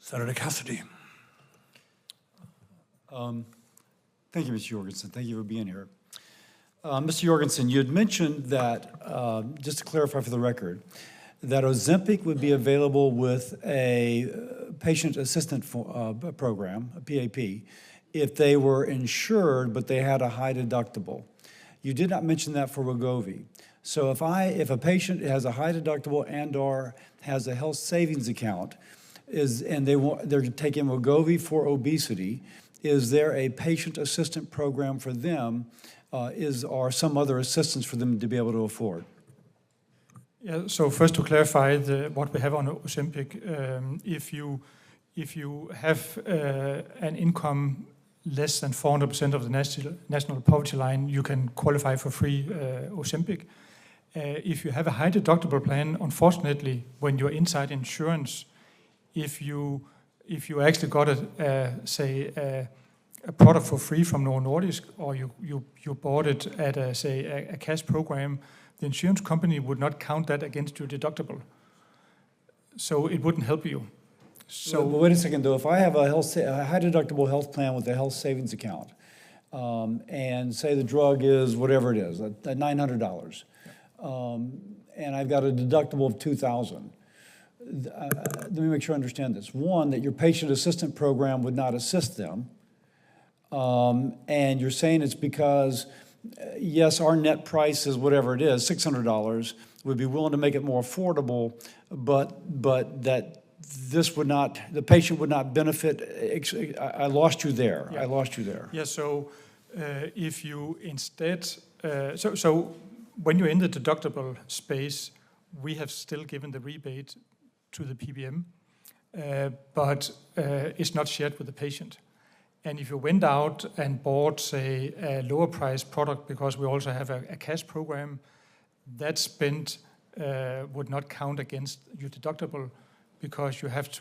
Senator Cassidy. Thank you, Mr. Jorgensen. Thank you for being here. Mr. Jorgensen, you had mentioned that, just to clarify for the record, that Ozempic would be available with a patient assistant program, a PAP, if they were insured but they had a high deductible. You did not mention that for Wegovy. So if a patient has a high deductible and/or has a health savings account, they're taking Wegovy for obesity, is there a patient assistant program for them, or some other assistance for them to be able to afford? Yeah, so first to clarify what we have on Ozempic, if you have an income less than 400% of the national poverty line, you can qualify for free Ozempic. If you have a high deductible plan, unfortunately, when you're inside insurance, if you actually got a product for free from Novo Nordisk, or you bought it at a cash program, the insurance company would not count that against your deductible. So it wouldn't help you. So well, wait a second though, if I have a high deductible health plan with a health savings account, and say the drug is whatever it is, at $900, and I've got a deductible of $2,000, let me make sure I understand this. One, that your patient assistant program would not assist them, and you're saying it's because, yes, our net price is whatever it is, $600, would be willing to make it more affordable, but that this would not, the patient would not benefit. I lost you there. Yeah. I lost you there. Yeah, so if you instead, so when you're in the deductible space, we have still given the rebate to the PBM, but it's not shared with the patient. And if you went out and bought, say, a lower price product, because we also have a cash program, that spend would not count against your deductible, because you have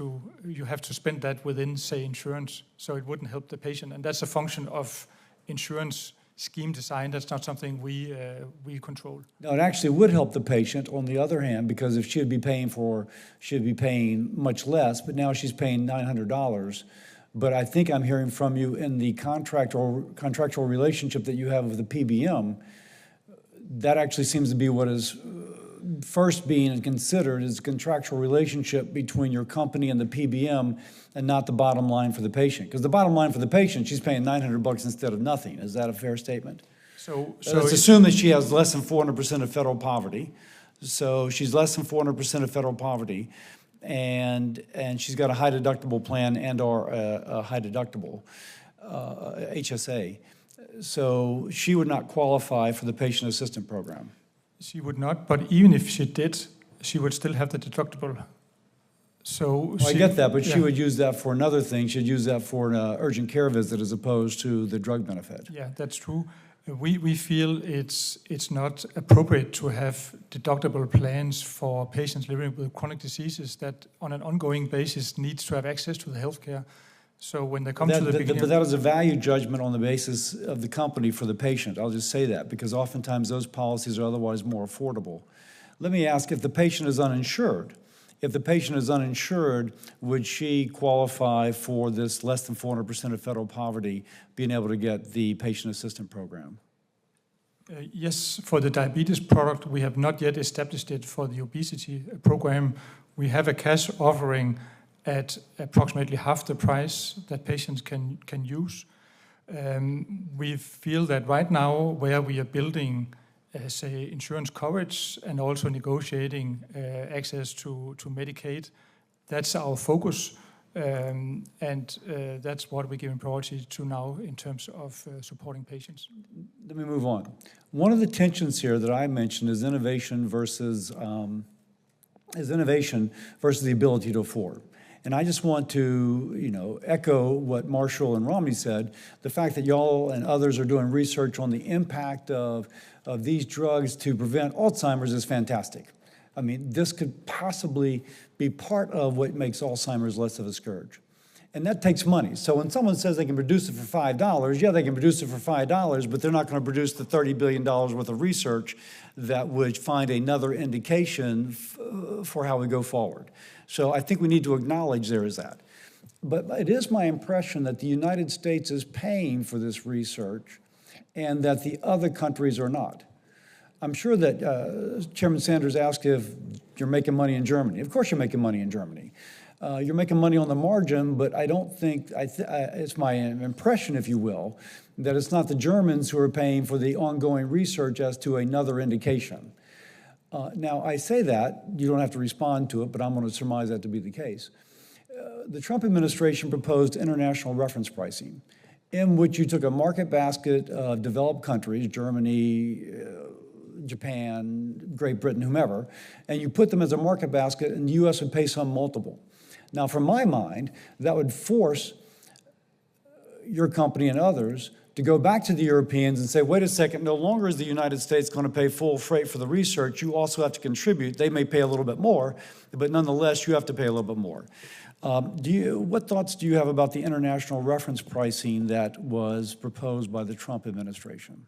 to spend that within, say, insurance, so it wouldn't help the patient. And that's a function of insurance scheme design. That's not something we control. No, it actually would help the patient on the other hand, because if she'd be paying much less, but now she's paying $900. But I think I'm hearing from you in the contractual relationship that you have with the PBM, that actually seems to be what is first being considered is a contractual relationship between your company and the PBM, and not the bottom line for the patient. Because the bottom line for the patient, she's paying $900 instead of nothing. Is that a fair statement? So let's assume that she has less than 400% of federal poverty. So she's less than 400% of federal poverty, and she's got a high deductible plan and/or a high deductible HSA. So she would not qualify for the patient assistant program. She would not, but even if she did, she would still have the deductible. So I get that, but yeah, she would use that for another thing. She'd use that for an urgent care visit as opposed to the drug benefit. Yeah, that's true. We feel it's not appropriate to have deductible plans for patients living with chronic diseases that on an ongoing basis needs to have access to the healthcare. So when they come to the beginning... But that is a value judgment on the basis of the company for the patient. I'll just say that, because oftentimes those policies are otherwise more affordable. Let me ask, if the patient is uninsured, would she qualify for this less than 400% of federal poverty being able to get the patient assistant program? Yes, for the diabetes product, we have not yet established it for the obesity program. We have a cash offering at approximately half the price that patients can use. We feel that right now, where we are building, say, insurance coverage and also negotiating access to Medicaid, that's our focus, and that's what we're giving priority to now in terms of supporting patients. Let me move on. One of the tensions here that I mentioned is innovation versus the ability to afford. And I just want to, echo what Marshall and Romney said. The fact that y'all and others are doing research on the impact of these drugs to prevent Alzheimer's is fantastic. I mean, this could possibly be part of what makes Alzheimer's less of a scourge. And that takes money. So when someone says they can produce it for $5, yeah, they can produce it for $5, but they're not going to produce the $30 billion worth of research that would find another indication for how we go forward. So I think we need to acknowledge there is that. But it is my impression that the United States is paying for this research and that the other countries are not. I'm sure that Chairman Sanders asked if you're making money in Germany. Of course you're making money in Germany. You're making money on the margin, but I don't think, it's my impression, if you will, that it's not the Germans who are paying for the ongoing research as to another indication. Now, I say that, you don't have to respond to it, but I'm going to surmise that to be the case. The Trump administration proposed international reference pricing, in which you took a market basket of developed countries, Germany, Japan, Great Britain, whomever, and you put them as a market basket, and the U.S. would pay some multiple. Now, from my mind, that would force your company and others to go back to the Europeans and say, wait a second, no longer is the United States going to pay full freight for the research. You also have to contribute. They may pay a little bit more, but nonetheless, you have to pay a little bit more. What thoughts do you have about the international reference pricing that was proposed by the Trump administration?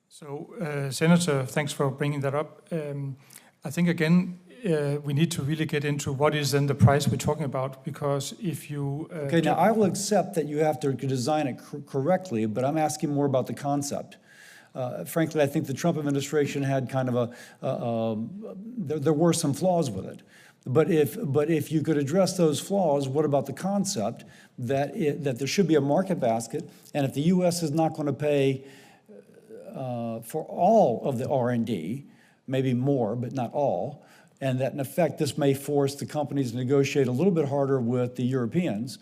So, Senator, thanks for bringing that up. I think, again, we need to really get into what is then the price we're talking about, because if you... okay, now I will accept that you have to design it correctly, but I'm asking more about the concept. Frankly, I think the Trump administration had kind of there were some flaws with it. But if you could address those flaws, what about the concept that there should be a market basket, and if the U.S. is not going to pay for all of the R&D, maybe more, but not all, and that in effect this may force the companies to negotiate a little bit harder with the Europeans.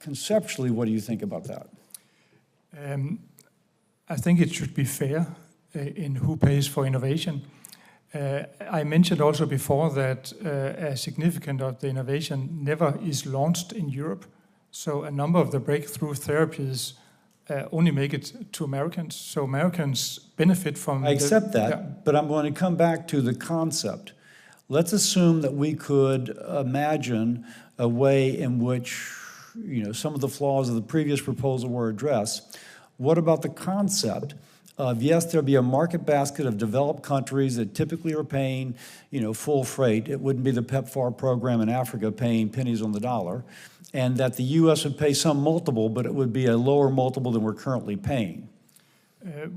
Conceptually, what do you think about that? I think it should be fair in who pays for innovation. I mentioned also before that a significant of the innovation never is launched in Europe. So a number of the breakthrough therapies only make it to Americans. So Americans benefit from... I accept that, but I'm going to come back to the concept. Let's assume that we could imagine a way in which, some of the flaws of the previous proposal were addressed. What about the concept of, yes, there'll be a market basket of developed countries that typically are paying, full freight. It wouldn't be the PEPFAR program in Africa paying pennies on the dollar. And that the U.S. would pay some multiple, but it would be a lower multiple than we're currently paying.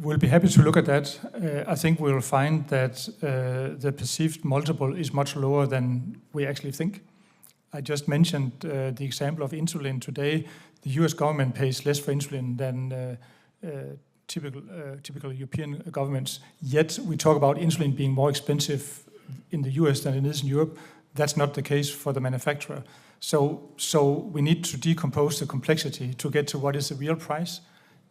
We'll be happy to look at that. I think we'll find that the perceived multiple is much lower than we actually think. I just mentioned the example of insulin today. The U.S. government pays less for insulin than typical European governments. Yet we talk about insulin being more expensive in the U.S. than it is in Europe. That's not the case for the manufacturer. So we need to decompose the complexity to get to what is the real price,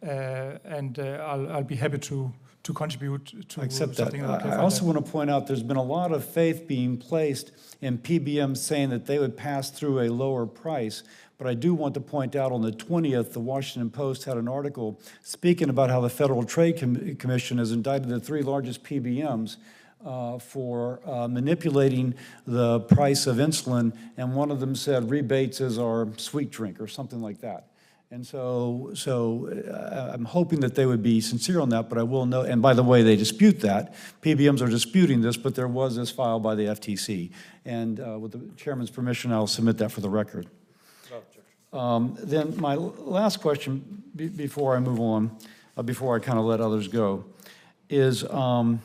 and I'll be happy to contribute to accept something that. I also want to point out there's been a lot of faith being placed in PBMs saying that they would pass through a lower price. But I do want to point out on the 20th, the Washington Post had an article speaking about how the Federal Trade Commission has indicted the 3 largest PBMs for manipulating the price of insulin, and one of them said rebates is our sweet drink or something like that. And so I'm hoping that they would be sincere on that, but I will note, and by the way, they dispute that. PBMs are disputing this, but there was this filed by the FTC. And with the chairman's permission, I'll submit that for the record. Then my last question before I move on, before I kind of let others go, is I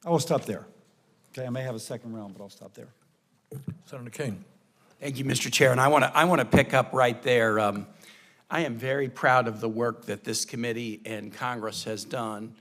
will stop there. Okay, I may have a second round, but I'll stop there. Senator Kane. Thank you, Mr. Chair. And I want to pick up right there. I am very proud of the work that this committee and Congress has done